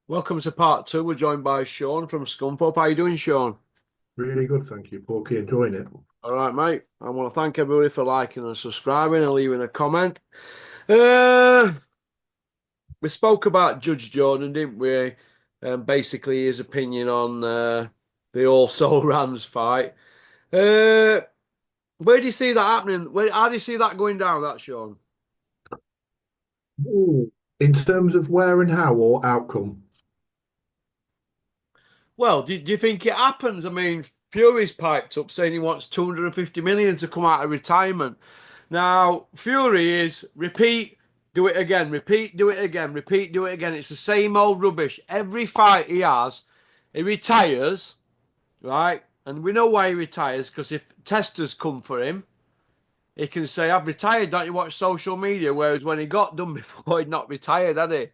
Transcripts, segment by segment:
Welcome to part two. We're joined by Sean from Scunthorpe. How you doing, Sean? Really good, thank you, Porky. Enjoying it. All right, mate. I want to thank everybody for liking and subscribing and leaving a comment. Uh, we spoke about Judge Jordan, didn't we? Basically, his opinion on the All Soul Rams fight. Uh, where do you see that happening? How do you see that going down, that, Sean? Ooh. In terms of where and how or outcome, Well, do you think it happens? I mean, Fury's piped up saying he wants 250 million to come out of retirement. Now, Fury is repeat, do it again, repeat, do it again, repeat, do it again. It's the same old rubbish. Every fight he has, he retires, right? And we know why he retires because if testers come for him, he can say, I've retired, don't you watch social media? Whereas when he got done before, he'd not retired, had he?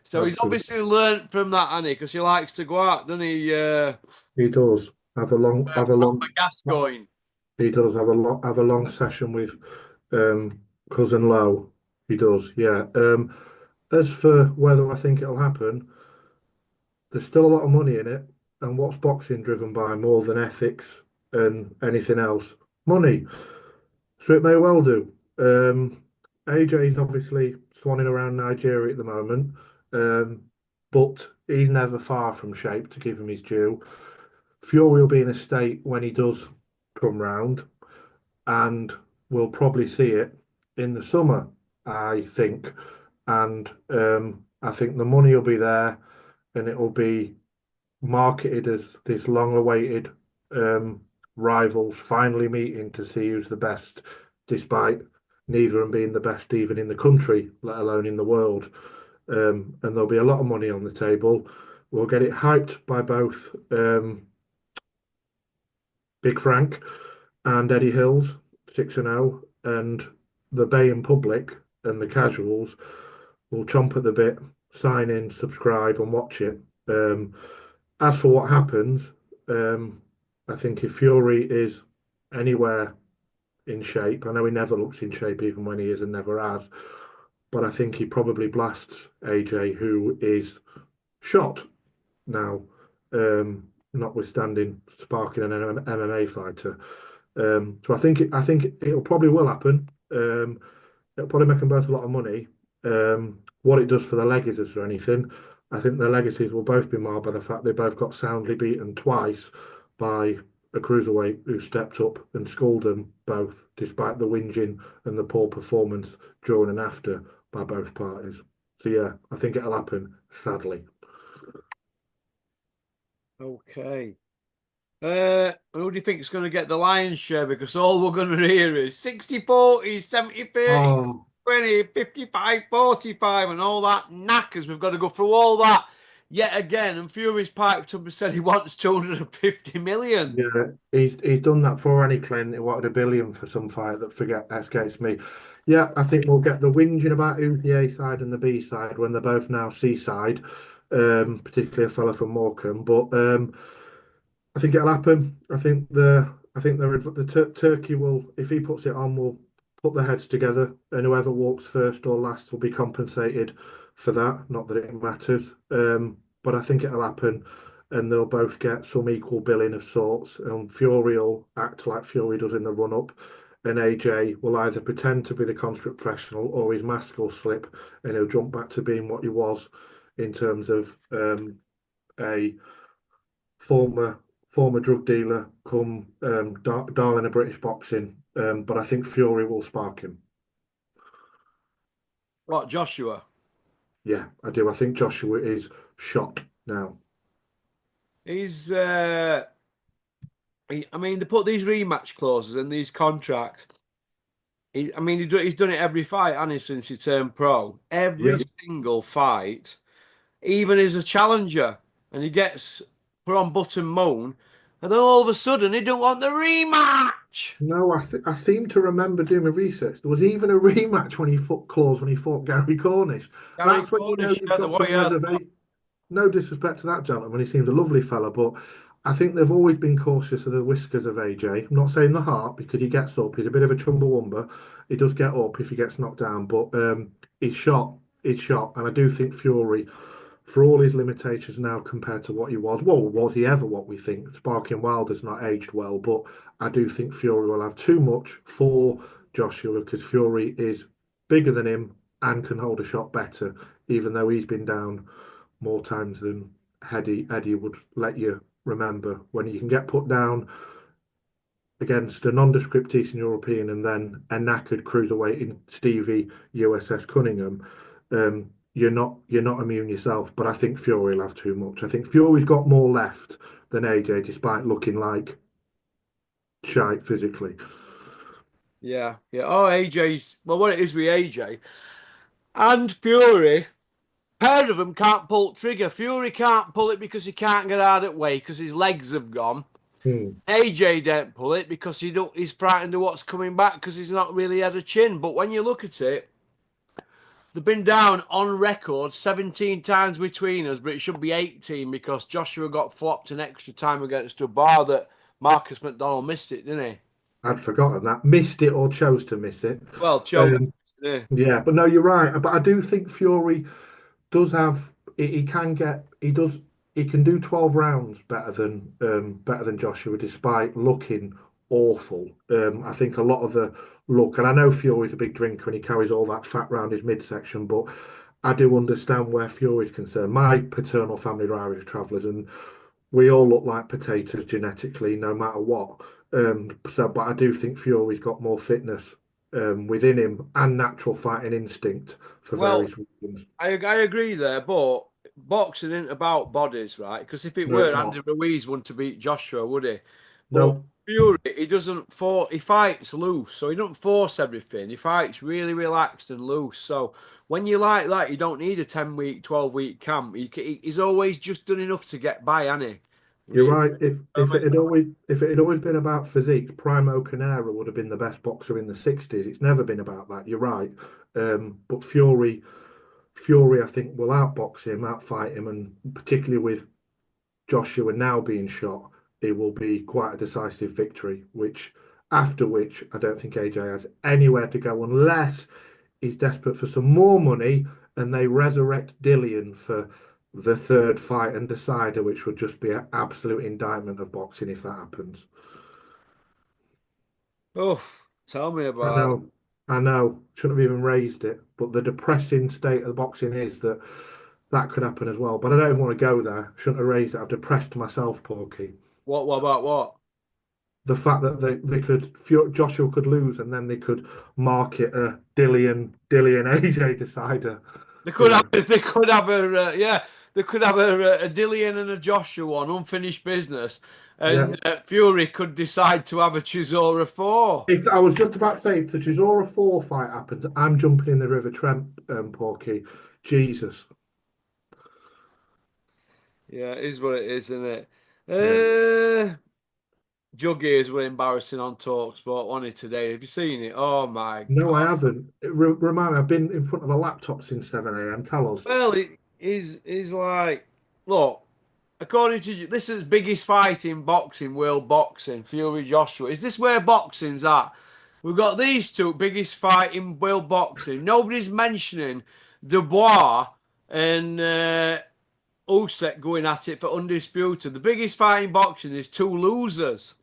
So he's absolutely, obviously learnt from that, hasn't he? Because he likes to go out, doesn't he? he does have a Pump long, the gas going. he does have a long session with um, cousin Lowe. He does, yeah. As for whether I think it'll happen, there's still a lot of money in it, and what's boxing driven by more than ethics and anything else? Money. So it may well do. AJ's obviously swanning around Nigeria at the moment, um, but he's never far from shape to give him his due. Fury will be in a state when he does come round, and we'll probably see it in the summer, I think. And I think the money will be there, and it will be marketed as this long-awaited um, rivals finally meeting to see who's the best, despite neither of them being the best even in the country, let alone in the world. And there'll be a lot of money on the table. We'll get it hyped by both Big Frank and Eddie Hills, 6-0, and the Bay and public and the casuals will chomp at the bit, sign in, subscribe, and watch it. As for what happens, um, I think if Fury is anywhere in shape, I know he never looks in shape even when he is and never has, but I think he probably blasts AJ, who is shot now, notwithstanding sparking an MMA fighter. So I think it'll probably will happen. It'll probably make them both a lot of money. What it does for the legacies or anything, I think their legacies will both be marred by the fact they both got soundly beaten twice by a cruiserweight who stepped up and schooled them both, despite the whinging and the poor performance during and after by both parties. So yeah, I think it'll happen, sadly. Okay. Who do you think is going to get the lion's share? Because all we're going to hear is 60-40, 70-30, Oh, 20, 55-45, and all that knackers. We've got to go through all that yet again. And Fury's piped up and said he wants 250 million. yeah, he's done that for any claim he wanted 1 billion for some fight that forget escapes me. Yeah, I think we'll get the whinging about who's the A side and the B side when they're both now C side, particularly a fella from Morecambe. But I think it'll happen. I think Turkey will, if he puts it on, will put their heads together, and whoever walks first or last will be compensated for that. Not that it matters, but I think it'll happen, and they'll both get some equal billing of sorts. And Fury will act like Fury does in the run up, and AJ will either pretend to be the consummate professional or his mask will slip, and he'll jump back to being what he was in terms of a former former drug dealer come darling of British boxing. But I think Fury will spark him. What, Joshua? Yeah, I do. I think Joshua is shot now. He's, I mean, they put these rematch clauses in these contracts. I mean, he's done it every fight, hasn't he, since he turned pro? Yeah, Every single fight, even as a challenger, and he gets put on button moon, and then all of a sudden he don't want the rematch. no, I seem to remember doing my research. There was even a rematch when he fought clause when he fought Gary Cornish. Gary That's when you know Cornish, you've yeah, got some yeah, reservation. No disrespect to that gentleman, he seems a lovely fella, but I think they've always been cautious of the whiskers of AJ. I'm not saying the heart because he gets up. He's a bit of a chumbawamba. He does get up if he gets knocked down, but he's shot. He's shot, and I do think Fury for all his limitations now compared to what he was. Well, was he ever what we think? Sparking Wilder's not aged well, but I do think Fury will have too much for Joshua because Fury is bigger than him and can hold a shot better, even though he's been down more times than Eddie would let you remember. When you can get put down against a nondescript Eastern European and then a knackered cruiserweight in Stevie USS Cunningham, you're not immune yourself. But I think Fury will have too much. I think Fury's got more left than AJ, despite looking like shite physically. Yeah, yeah. Oh, AJ's well, what it is with AJ and Fury. Pair of them can't pull trigger. Fury can't pull it because he can't get out of the way because his legs have gone. Hmm. AJ don't pull it because he's frightened of what's coming back because he's not really had a chin. But when you look at it, they've been down on record 17 times between us, but it should be 18 because Joshua got flopped an extra time against a bar that Marcus McDonald missed it, didn't he? I'd forgotten that. Missed it or chose to miss it. Well, chose. Um, Yeah. yeah, but no, you're right. But I do think Fury does have he can get he can do 12 rounds better than Joshua despite looking awful. I think a lot of the look, and I know Fury's a big drinker and he carries all that fat round his midsection, but I do understand where Fury's concerned. My paternal family are Irish travellers and we all look like potatoes genetically no matter what. But I do think Fury's got more fitness within him and natural fighting instinct for Well, various reasons. I agree there, but boxing isn't about bodies, right? Because if it No, it's were, not. Andy Ruiz wouldn't have beat Joshua, would he? But No, Fury, he doesn't for he fights loose, so he doesn't force everything. He fights really relaxed and loose. So when you like that, you don't need a 10-week, 12-week camp. He's always just done enough to get by, hasn't he? you're Really. right. If it had always been about physique, Primo Canera would have been the best boxer in the '60s. It's never been about that. You're right. But Fury, I think, will outbox him, outfight him, and particularly with Joshua now being shot, it will be quite a decisive victory. After which, I don't think AJ has anywhere to go unless he's desperate for some more money and they resurrect Dillian for the third fight and decider, which would just be an absolute indictment of boxing if that happens. Oh, tell me I about it. know, I know, shouldn't have even raised it, but the depressing state of boxing is that that could happen as well. But I don't even want to go there. Shouldn't have raised it. I've depressed myself, Porky. What about what? The fact that Joshua could lose and then they could market a Dillian AJ decider. They You could have, know, they could have yeah, they could have a Dillian and a Joshua one, unfinished business, yeah. and Fury could decide to have a Chisora 4. If I was just about to say, if the Chisora 4 fight happens, I'm jumping in the River Trent, Porky. Jesus. Yeah, it is what it is, isn't it? Yeah. Jug ears were embarrassing on Talksport, wasn't it, today? Have you seen it? Oh my No, I God. haven't. Remind me, I've been in front of a laptop since 7 a.m. Tell us. Well, he's like, look, according to you, this is biggest fight in boxing, world boxing, Fury Joshua. Is this where boxing's at? We've got these two biggest fight in world boxing. Nobody's mentioning Dubois and Usyk going at it for undisputed. The biggest fight in boxing is two losers.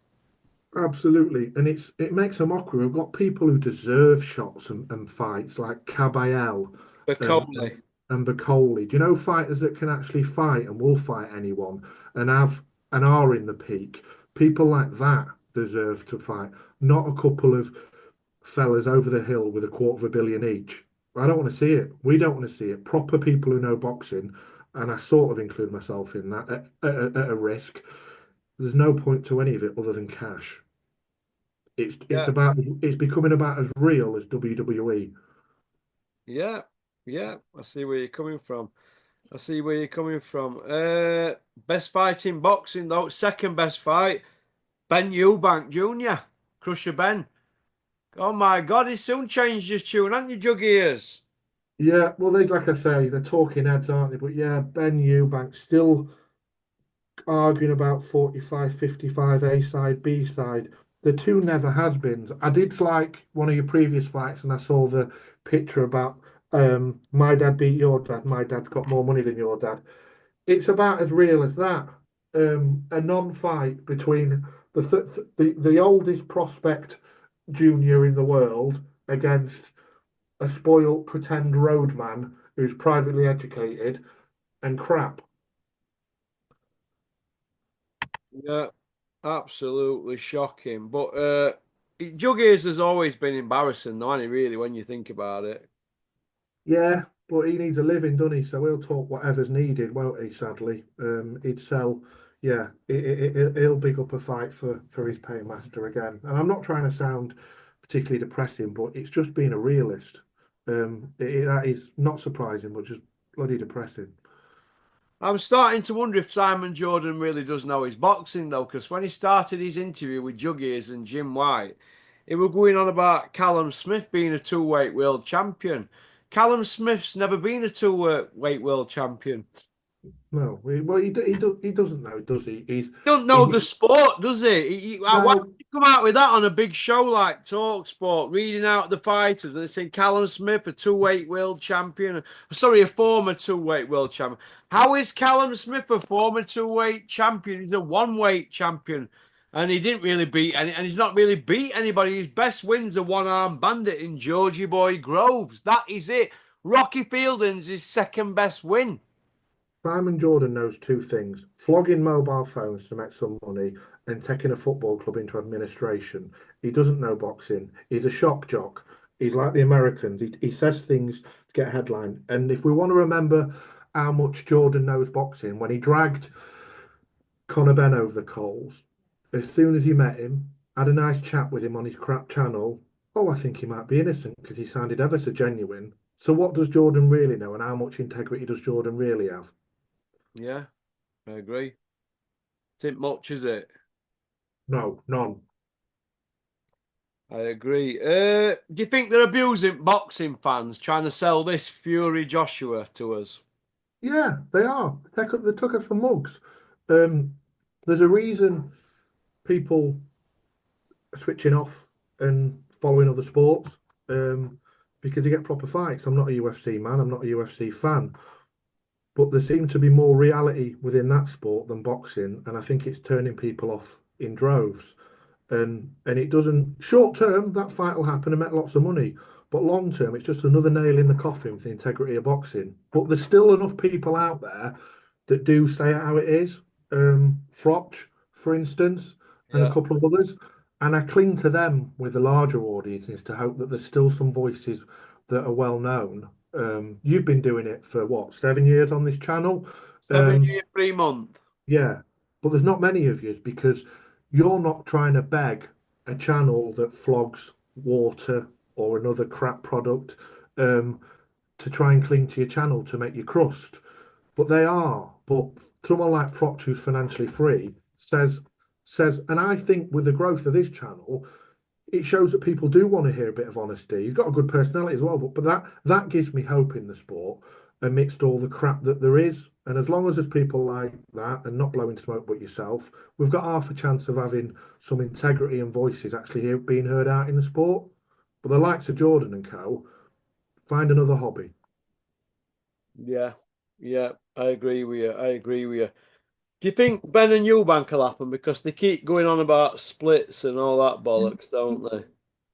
Absolutely. And it makes a mockery. We've got people who deserve shots and fights like Caballel For and, Coley. and Bacoli. Do you know fighters that can actually fight and will fight anyone and have and are in the peak? People like that deserve to fight, not a couple of fellas over the hill with $250 million each. I don't want to see it. We don't want to see it. Proper people who know boxing, and I sort of include myself in that at a risk. There's no point to any of it other than cash. Yeah, It's becoming about as real as WWE. yeah, yeah. I see where you're coming from. I see where you're coming from. Best fight in boxing though. Second best fight, Ben Eubank Jr. Crusher Ben. Oh my God, he's soon changed his tune, hasn't you, Jug ears? Yeah, well, they like I say, they're talking heads, aren't they? But yeah, Ben Eubank still arguing about 45, 55 A side, B side. The two never has beens. I did like one of your previous fights, and I saw the picture about My dad beat your dad. My dad's got more money than your dad. It's about as real as that. A non-fight between the oldest prospect junior in the world against a spoilt pretend roadman who's privately educated and crap. Yeah, absolutely shocking. But Juggies has always been embarrassing, though, hasn't he, really, when you think about it? Yeah, but he needs a living, doesn't he? So he'll talk whatever's needed, won't he? Sadly, he'd sell. Yeah, he'll big up a fight for his paymaster again. And I'm not trying to sound particularly depressing, but it's just being a realist. That is not surprising, but just bloody depressing. I'm starting to wonder if Simon Jordan really does know his boxing, though, because when he started his interview with Juggies and Jim White, he was going on about Callum Smith being a two-weight world champion. Callum Smith's never been a two-weight world champion. No, he doesn't know, does he? Don't know He's the sport, does he? Why would no. you come out with that on a big show like Talk Sport, reading out the fighters and saying Callum Smith, a two-weight world champion, sorry, a former two-weight world champion. How is Callum Smith a former two-weight champion? He's a one-weight champion, and he didn't really beat any, and he's not really beat anybody. His best win's a one-armed bandit in Georgie Boy Groves. That is it. Rocky Fielding's his second best win. Simon Jordan knows two things: flogging mobile phones to make some money and taking a football club into administration. He doesn't know boxing. He's a shock jock. He's like the Americans. He says things to get a headline. And if we want to remember how much Jordan knows boxing, when he dragged Conor Benn over the coals, as soon as he met him, had a nice chat with him on his crap channel. Oh, I think he might be innocent because he sounded ever so genuine. So what does Jordan really know, and how much integrity does Jordan really have? Yeah, I agree. It ain't much, is it? No, none. I agree. Do you think they're abusing boxing fans trying to sell this Fury Joshua to us? Yeah, they are. They took it for mugs. Um, there's a reason people are switching off and following other sports, because you get proper fights. I'm not a UFC man. I'm not a UFC fan, but there seems to be more reality within that sport than boxing, and I think it's turning people off in droves. And it doesn't short term that fight will happen and make lots of money, but long term it's just another nail in the coffin for the integrity of boxing. But there's still enough people out there that do say it how it is. Froch, for instance, and a Yeah. couple of others, and I cling to them with the larger audiences to hope that there's still some voices that are well known. You've been doing it for what, 7 years on this channel? Seven Um, year, 3 month. yeah, but there's not many of you because you're not trying to beg a channel that flogs water or another crap product, um, to try and cling to your channel to make you crust. But they are. But someone like Froch, who's financially free, says, and I think with the growth of this channel, it shows that people do want to hear a bit of honesty. He's got a good personality as well, but that gives me hope in the sport amidst all the crap that there is. And as long as there's people like that and not blowing smoke but yourself, we've got half a chance of having some integrity and voices actually being heard out in the sport. But the likes of Jordan and co. find another hobby. Yeah. Yeah. I agree with you. I agree with you. Do you think Ben and Eubank will happen? Because they keep going on about splits and all that bollocks, don't they?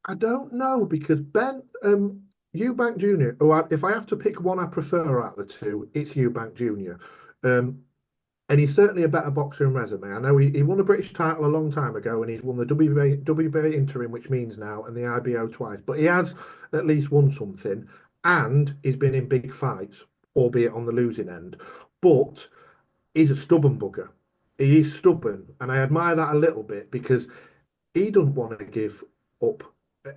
I don't know because Ben, Eubank Jr. If I have to pick one I prefer out of the two, it's Eubank Jr. Um, and he's certainly a better boxer in resume. I know he won a British title a long time ago, and he's won the WBA interim, which means now, and the IBO twice. But he has at least won something, and he's been in big fights, albeit on the losing end. But he's a stubborn bugger. He is stubborn, and I admire that a little bit because he doesn't want to give up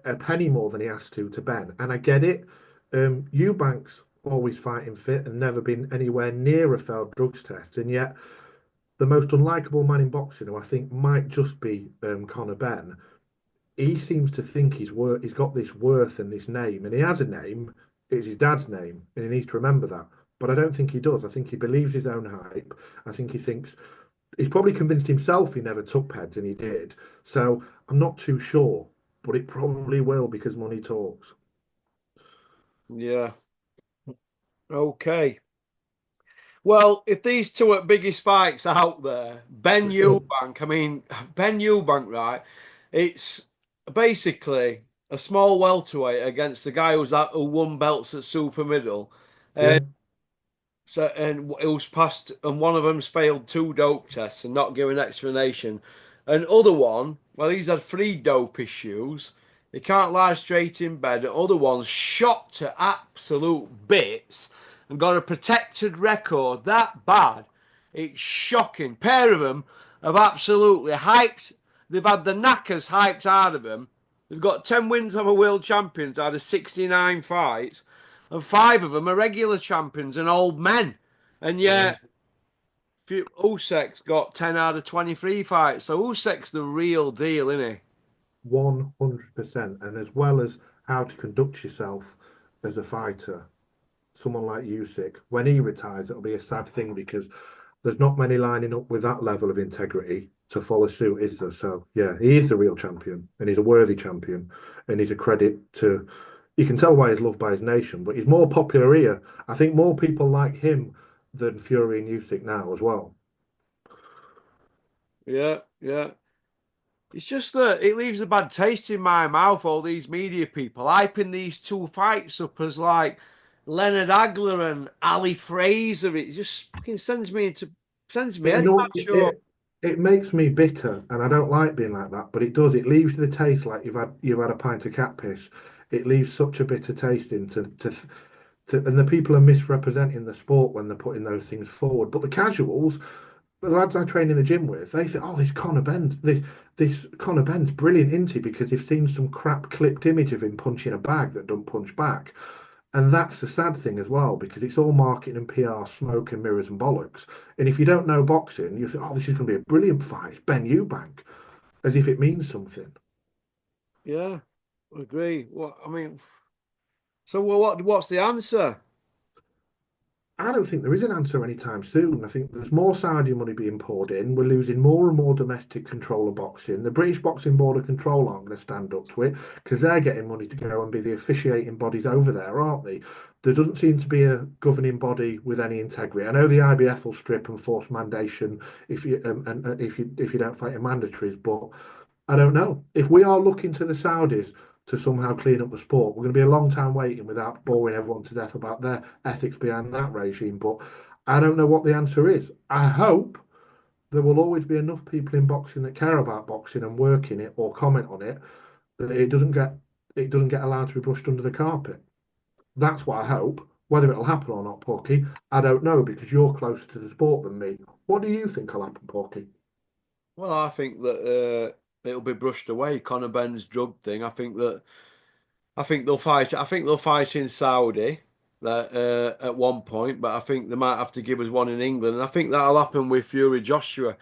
a penny more than he has to Ben, and I get it. Eubank's always fighting fit and never been anywhere near a failed drugs test, and yet the most unlikable man in boxing, who I think might just be Conor Benn, he seems to think he's got this worth and this name, and he has a name. It's his dad's name, and he needs to remember that. But I don't think he does. I think he believes his own hype. I think he thinks he's probably convinced himself he never took peds, and he did. So I'm not too sure, but it probably will because money talks. Yeah. Okay. Well, if these two are biggest fights out there, Ben Eubank, I mean, Ben Eubank, right? It's basically a small welterweight against the guy who won belts at super middle. Yeah, So and it was passed, and one of them's failed two dope tests and not given explanation. And other one, well, he's had three dope issues. He can't lie straight in bed. The other one's shot to absolute bits and got a protected record that bad. It's shocking. Pair of them have absolutely hyped. They've had the knackers hyped out of them. They've got 10 wins over world champions out of 69 fights and five of them are regular champions and old men. And yeah. yet, Usyk's got 10 out of 23 fights. So Usyk's the real deal, isn't he? 100%. And as well as how to conduct yourself as a fighter, someone like Usyk, when he retires, it'll be a sad thing because there's not many lining up with that level of integrity to follow suit, is there? So yeah, he is the real champion, and he's a worthy champion, and he's a credit to. You can tell why he's loved by his nation, but he's more popular here. I think more people like him than Fury and Usyk now as well. Yeah, yeah. It's just that it leaves a bad taste in my mouth, all these media people hyping these two fights up as like Leonard Agler and Ali Fraser. It just fucking sends me It, head no, back, sure. it makes me bitter, and I don't like being like that. But it does. It leaves the taste like you've had a pint of cat piss. It leaves such a bitter taste and the people are misrepresenting the sport when they're putting those things forward. But the casuals, the lads I train in the gym with, they think, oh, this Conor Ben's brilliant, isn't he? Because they've seen some crap clipped image of him punching a bag that don't punch back. And that's the sad thing as well, because it's all marketing and PR, smoke and mirrors and bollocks. And if you don't know boxing, you think, oh, this is going to be a brilliant fight. It's Ben Eubank, as if it means something. Yeah, I agree. What I mean, so what's the answer? I don't think there is an answer anytime soon. I think there's more Saudi money being poured in. We're losing more and more domestic control of boxing. The British Boxing Board of Control aren't going to stand up to it because they're getting money to go and be the officiating bodies over there, aren't they? There doesn't seem to be a governing body with any integrity. I know the IBF will strip and force mandation if you and if you don't fight your mandatories, but I don't know. If we are looking to the Saudis to somehow clean up the sport, we're going to be a long time waiting without boring everyone to death about their ethics behind that regime. But I don't know what the answer is. I hope there will always be enough people in boxing that care about boxing and work in it or comment on it that it doesn't get allowed to be brushed under the carpet. That's what I hope. Whether it'll happen or not, Porky, I don't know because you're closer to the sport than me. What do you think will happen, Porky? Well, I think that it'll be brushed away. Conor Ben's drug thing. I think they'll fight. I think they'll fight in Saudi that at one point, but I think they might have to give us one in England, and I think that'll happen with Fury Joshua.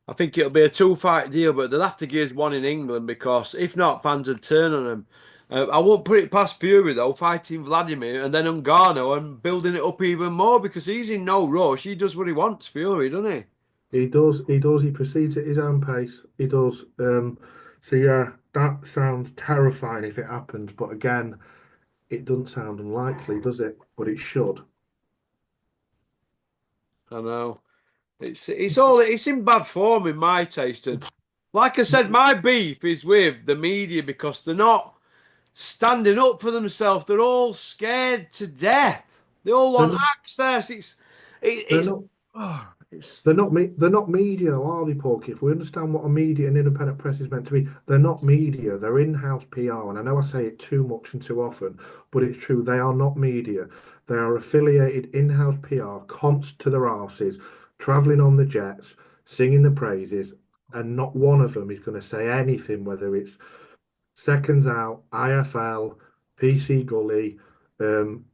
I think it'll be a two-fight deal, but they'll have to give us one in England because if not, fans would turn on them. I won't put it past Fury though, fighting Vladimir and then Ngannou and building it up even more because he's in no rush. He does what he wants, Fury, doesn't he? He does. He does. He proceeds at his own pace. He does. So yeah, that sounds terrifying if it happens. But again, it doesn't sound unlikely, does it? But it should. I know. It's in bad form in my taste. And like I said, my beef is with the media because they're not standing up for themselves. They're all scared to death. They all They're want not. access. They're It's not. oh, it's They're not media, though, are they, Porky? If we understand what a media and independent press is meant to be, they're not media. They're in-house PR. And I know I say it too much and too often, but it's true. They are not media. They are affiliated in-house PR, const to their arses, traveling on the jets, singing the praises, and not one of them is going to say anything, whether it's seconds out, IFL, PC Gully, um,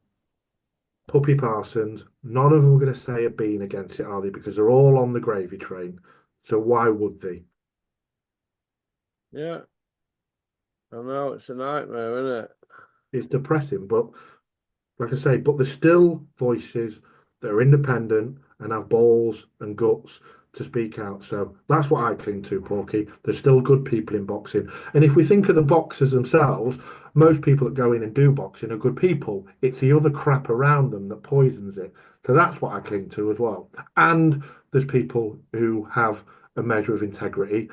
Puppy Parsons, none of them are going to say a bean against it, are they? Because they're all on the gravy train. So why would they? yeah. I know it's a nightmare, isn't it? It's depressing, but like I say, but there's still voices that are independent and have balls and guts to speak out. So that's what I cling to, Porky. There's still good people in boxing. And if we think of the boxers themselves, most people that go in and do boxing are good people. It's the other crap around them that poisons it. So that's what I cling to as well. And there's people who have a measure of integrity,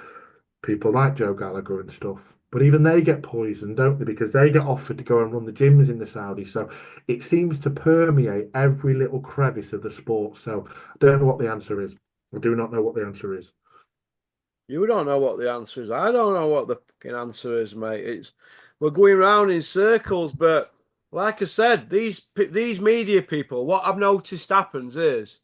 people like Joe Gallagher and stuff. But even they get poisoned, don't they? Because they get offered to go and run the gyms in the Saudis. So it seems to permeate every little crevice of the sport. So I don't know what the answer is. I do not know what the answer is. You don't know what the answer is. I don't know what the fucking answer is, mate. It's we're going round in circles, but like I said, these media people, what I've noticed happens is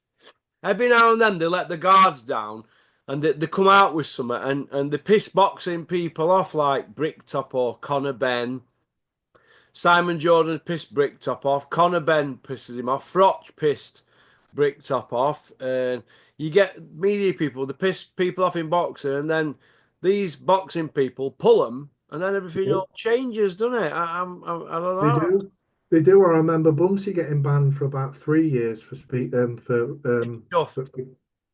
every now and then they let the guards down and they come out with something and they piss boxing people off like Bricktop or Conor Ben. Simon Jordan pissed Bricktop off. Conor Ben pisses him off. Frotch pissed Bricktop off. And you get media people, they piss people off in boxing, and then these boxing people pull them, and then everything all changes, doesn't it? I don't They know. do. They do. I remember Bunsey getting banned for about 3 years for Stuff.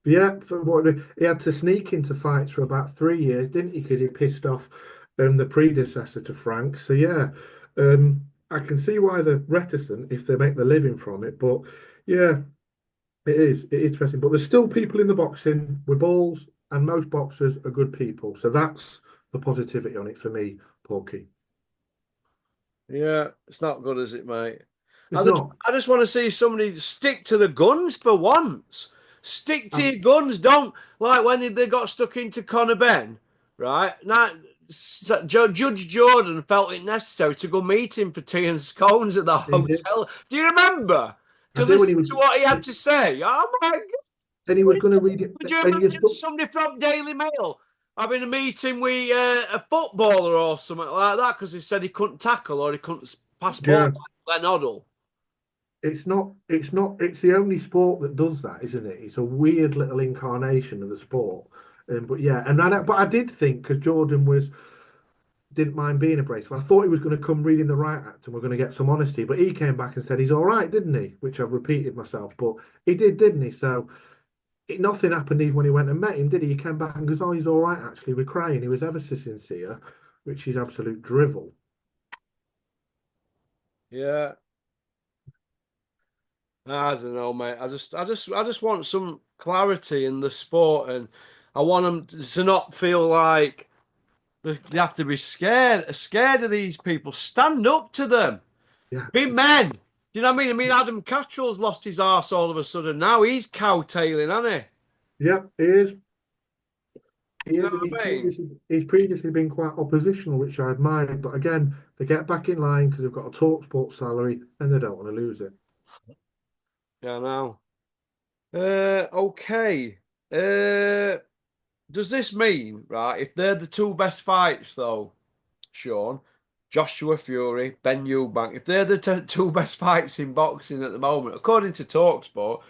yeah, for what he had to sneak into fights for about 3 years, didn't he? Because he pissed off the predecessor to Frank. So yeah, I can see why they're reticent if they make the living from it. But yeah, it is. It is interesting. But there's still people in the boxing with balls, and most boxers are good people. So that's the positivity on it for me, Porky. Yeah, it's not good, is it, mate? It's not. I just want to see somebody stick to the guns for once. Stick to Um, your guns. Don't like when they got stuck into Conor Ben, right? Now, Judge Jordan felt it necessary to go meet him for tea and scones at the he did. hotel. Do you remember? I To do when listen he was, to what he had to say. Oh my God. and he was going to read it, Could you and you imagine somebody from Daily Mail having a meeting with a footballer or something like that because he said he couldn't tackle or he couldn't pass ball yeah. like Glenn Hoddle? It's not. It's not. It's the only sport that does that, isn't it? It's a weird little incarnation of the sport. But yeah, but I did think because Jordan was didn't mind being abrasive. I thought he was going to come reading the right act and we're going to get some honesty. But he came back and said he's all right, didn't he? Which I've repeated myself, but he did, didn't he? So nothing happened even when he went and met him, did he? He came back and goes, "Oh, he's all right. Actually, we're crying." He was ever so sincere, which is absolute drivel. Yeah, I don't know, mate. I just want some clarity in the sport, and I want them to not feel like they have to be scared of these people. Stand up to them. Yeah. Be men. Do you know what I mean? I mean, Adam Cattrall's lost his arse all of a sudden. Now he's cowtailing, hasn't Yeah, he is. He he? You know is, and what I mean? he's previously been quite oppositional, which I admire. But again, they get back in line because they've got a talk sport salary and they don't want to lose it. Yeah, now. Okay. Uh, does this mean, right, if they're the two best fights, though, Sean, Joshua Fury, Ben Eubank, if they're the two best fights in boxing at the moment, according to Talksport,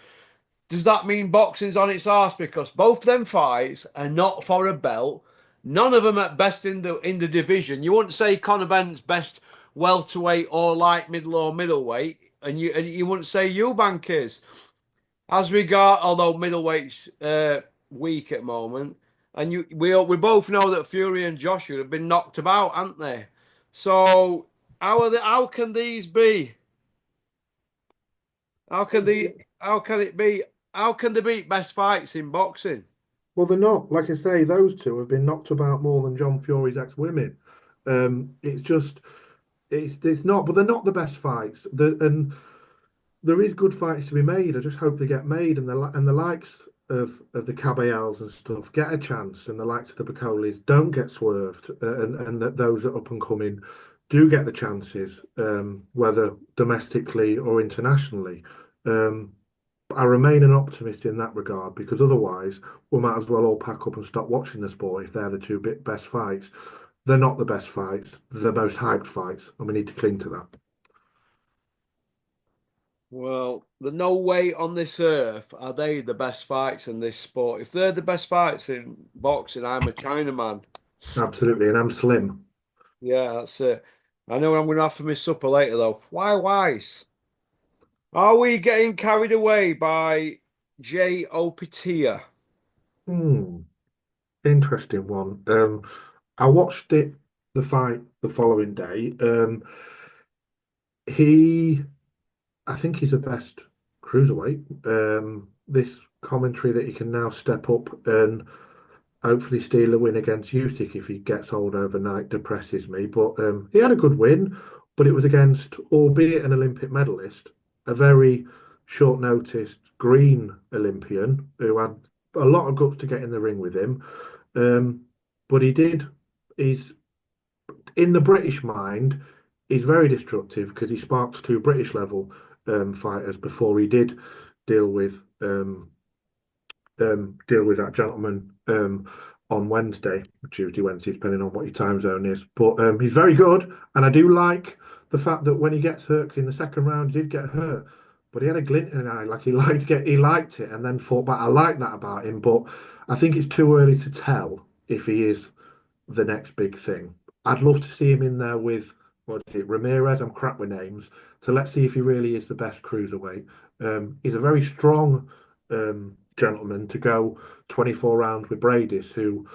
does that mean boxing's on its arse because both them fights are not for a belt? None of them at best in the division. You wouldn't say Conor Bennett's best welterweight or light middle or middleweight, and you wouldn't say Eubank is. As regard, although middleweight's weak at the moment, and we both know that Fury and Joshua have been knocked about, haven't they? So how can these be? How can the how can it be? How can they beat best fights in boxing? Well, they're not. Like I say, those two have been knocked about more than John Fury's ex-women. It's just, it's not. But they're not the best fights. And there is good fights to be made. I just hope they get made, and the likes of the Cabellos and stuff get a chance, and the likes of the Bacolis don't get swerved, and that those that are up and coming do get the chances, whether domestically or internationally. Um, but I remain an optimist in that regard because otherwise we might as well all pack up and stop watching the sport if they're the two best fights. They're not the best fights; they're the most hyped fights, and we need to cling to that. Well, there's no way on this earth are they the best fights in this sport. If they're the best fights in boxing, I'm a Chinaman. Absolutely, and I'm slim. Yeah, that's it. I know I'm going to have for my supper later, though. Why, Weiss? Are we getting carried away by Jay Opatia? Hmm, interesting one. I watched the fight the following day. He, I think he's the best cruiserweight. This commentary that he can now step up and hopefully steal a win against Usyk if he gets hold overnight depresses me. But he had a good win, but it was against, albeit an Olympic medalist, a very short noticed green Olympian who had a lot of guts to get in the ring with him. Um, but he did. He's in the British mind. He's very destructive because he sparked two British level fighters before he did deal with deal with that gentleman on Wednesday, Tuesday, Wednesday, depending on what your time zone is. But he's very good, and I do like the fact that when he gets hurt, 'cause in the second round he did get hurt, but he had a glint in an eye, like he liked it, and then fought back. I like that about him, but I think it's too early to tell if he is the next big thing. I'd love to see him in there with what is it, Ramirez. I'm crap with names, so let's see if he really is the best cruiserweight. He's a very strong gentleman to go 24 rounds with Bradis, who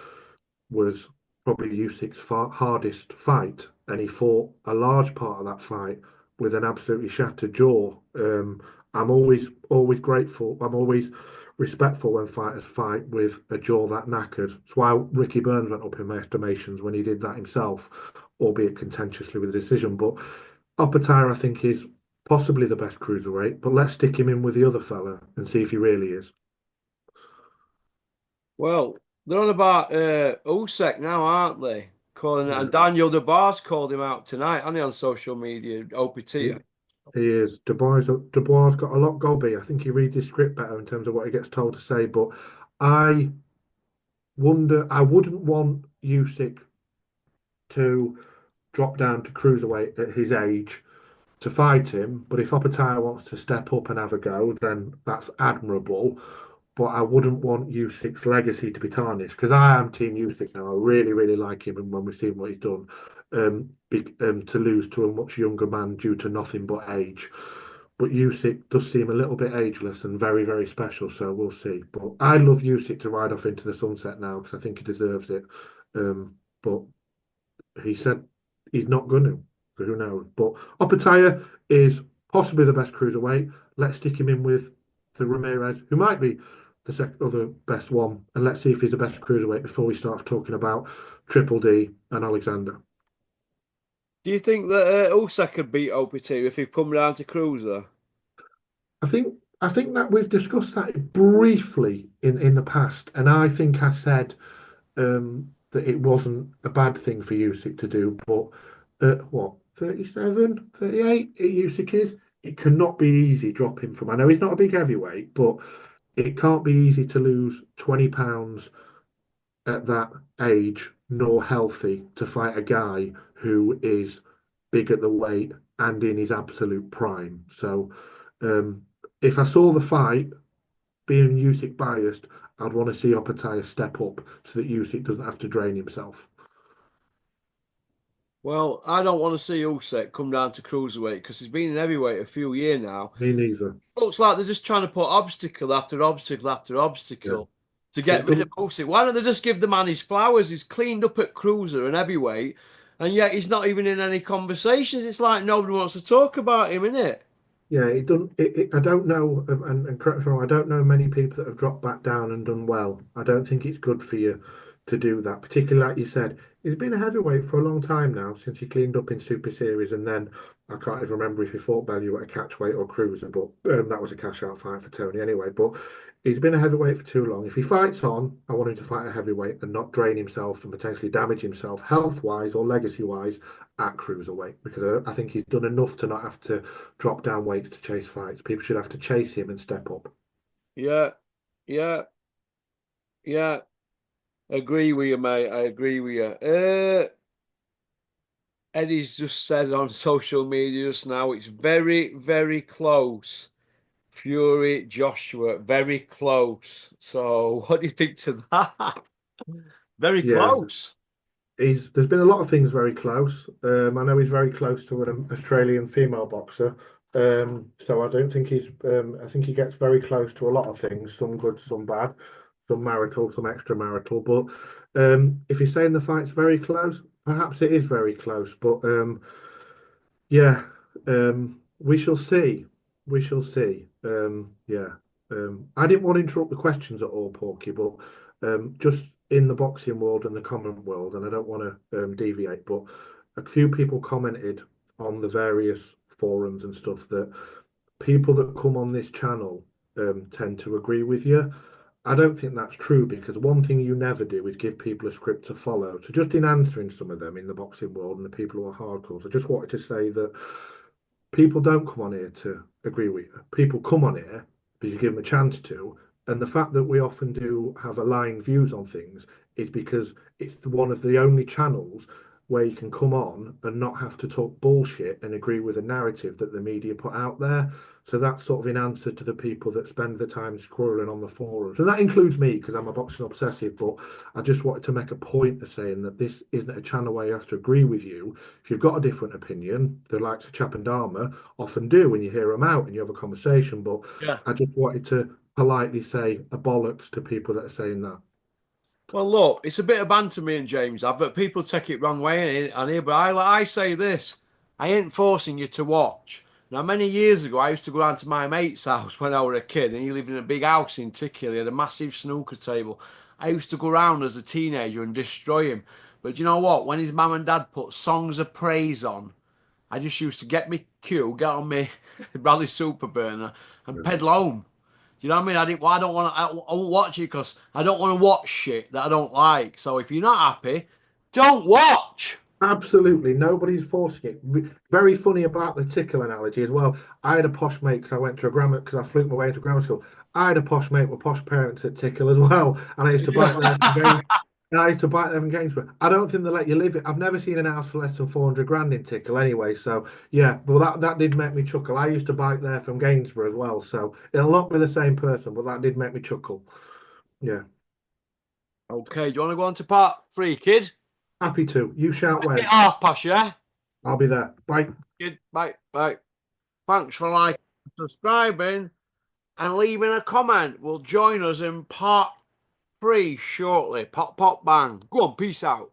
was probably Usyk's hardest fight, and he fought a large part of that fight with an absolutely shattered jaw. I'm always grateful. I'm always respectful when fighters fight with a jaw that knackered. That's why Ricky Burns went up in my estimations when he did that himself, albeit contentiously with a decision. But Opetaia, I think, is possibly the best cruiserweight. But let's stick him in with the other fella and see if he really is. Well, they're on about Usyk now, aren't they? Calling it, and Yeah. Daniel DeBar's called him out tonight, and he on social media, He, OPT. he is. Dubois got a lot gobby. I think he reads his script better in terms of what he gets told to say. But I I wouldn't want Usyk to drop down to cruiserweight at his age to fight him. But if Opetaia wants to step up and have a go, then that's admirable. But I wouldn't want Usyk's legacy to be tarnished because I am Team Usyk now. I really, really like him, and when we've seen what he's done, to lose to a much younger man due to nothing but age. But Usyk does seem a little bit ageless and very, very special. So we'll see. But I love Usyk to ride off into the sunset now because I think he deserves it. But he said he's not going to. So who knows? But Opetaia is possibly the best cruiserweight. Let's stick him in with the Ramirez, who might be the second other best one, and let's see if he's the best cruiserweight before we start talking about Triple D and Alexander. Do you think that Usyk could beat OPT if he come down to Cruiser? I think that we've discussed that briefly in the past, and I think I said that it wasn't a bad thing for Usyk to do, but what 37, 38 Usyk is, it cannot be easy dropping from. I know he's not a big heavyweight, but it can't be easy to lose 20 pounds at that age, nor healthy to fight a guy who is big at the weight and in his absolute prime. So, um, if I saw the fight, being Usyk biased, I'd want to see Opetaia step up so that Usyk doesn't have to drain himself. Well, I don't want to see Usyk come down to Cruiserweight because he's been in heavyweight a few years now. Me neither. Looks like they're just trying to put obstacle after obstacle after Yeah. obstacle to get It rid of doesn't. Usyk. Why don't they just give the man his flowers? He's cleaned up at cruiser and heavyweight, and yet he's not even in any conversations. It's like nobody wants to talk about him, innit? Yeah, it doesn't. I don't know, and correct me if I'm wrong, I don't know many people that have dropped back down and done well. I don't think it's good for you to do that, particularly like you said. He's been a heavyweight for a long time now since he cleaned up in Super Series, and then I can't even remember if he fought Bellew at a catchweight or cruiser, but that was a cash out fight for Tony anyway. But he's been a heavyweight for too long. If he fights on, I want him to fight a heavyweight and not drain himself and potentially damage himself health wise or legacy wise at cruiserweight because I think he's done enough to not have to drop down weights to chase fights. People should have to chase him and step up. Yeah, yeah, yeah. Agree with you, mate. I agree with you. Eddie's just said on social media just now, it's very, very close. Fury, Joshua, very close. So, what do you think to that? Very Yeah, close. there's been a lot of things very close. I know he's very close to an Australian female boxer. So I don't think I think he gets very close to a lot of things, some good, some bad. some marital, some extramarital. But if you're saying the fight's very close, perhaps it is very close. But yeah, we shall see. We shall see. Yeah. I didn't want to interrupt the questions at all, Porky, but just in the boxing world and the common world, and I don't want to deviate, but a few people commented on the various forums and stuff that people that come on this channel tend to agree with you. I don't think that's true because one thing you never do is give people a script to follow. So just in answering some of them in the boxing world and the people who are hardcore, I just wanted to say that people don't come on here to agree with you. People come on here because you give them a chance to. And the fact that we often do have aligned views on things is because it's one of the only channels where you can come on and not have to talk bullshit and agree with a narrative that the media put out there. So that's sort of in answer to the people that spend the time scrolling on the forums. And that includes me because I'm a boxing obsessive, but I just wanted to make a point of saying that this isn't a channel where you have to agree with you. If you've got a different opinion, the likes of Chap and Dharma often do when you hear them out and you have a conversation. But Yeah. I just wanted to politely say a bollocks to people that are saying that. Well, look, it's a bit of banter, me and James have, but people take it wrong way and here. But I say this: I ain't forcing you to watch. Now, many years ago, I used to go down to my mate's house when I was a kid, and he lived in a big house in Tickhill. He had a massive snooker table. I used to go around as a teenager and destroy him. But you know what? When his mum and dad put songs of praise on, I just used to get me cue, get on me Bradley Super Burner, and Yeah. pedal home. Do you know what I mean? I don't want to. I won't watch it because I don't want to watch shit that I don't like. So if you're not happy, don't watch. Absolutely, nobody's forcing it. Very funny about the tickle analogy as well. I had a posh mate because I went to a grammar because I fluked my way into grammar school. I had a posh mate with posh parents at Tickle as well, and I used to bike there from games. And I used to bike there from Gainsborough. I don't think they let you live it. I've never seen an house for less than 400 grand in Tickle anyway. So yeah, but that did make me chuckle. I used to bike there from Gainsborough as well. So it'll not be the same person, but that did make me chuckle. Yeah, Okay, do you want to go on to part three, kid? happy to. You shout Get when. half past, yeah? I'll be there. Bye. Kid, bye, bye. Thanks for liking, subscribing, and leaving a comment. Will join us in part three shortly. Pop, pop, bang. Go on, peace out.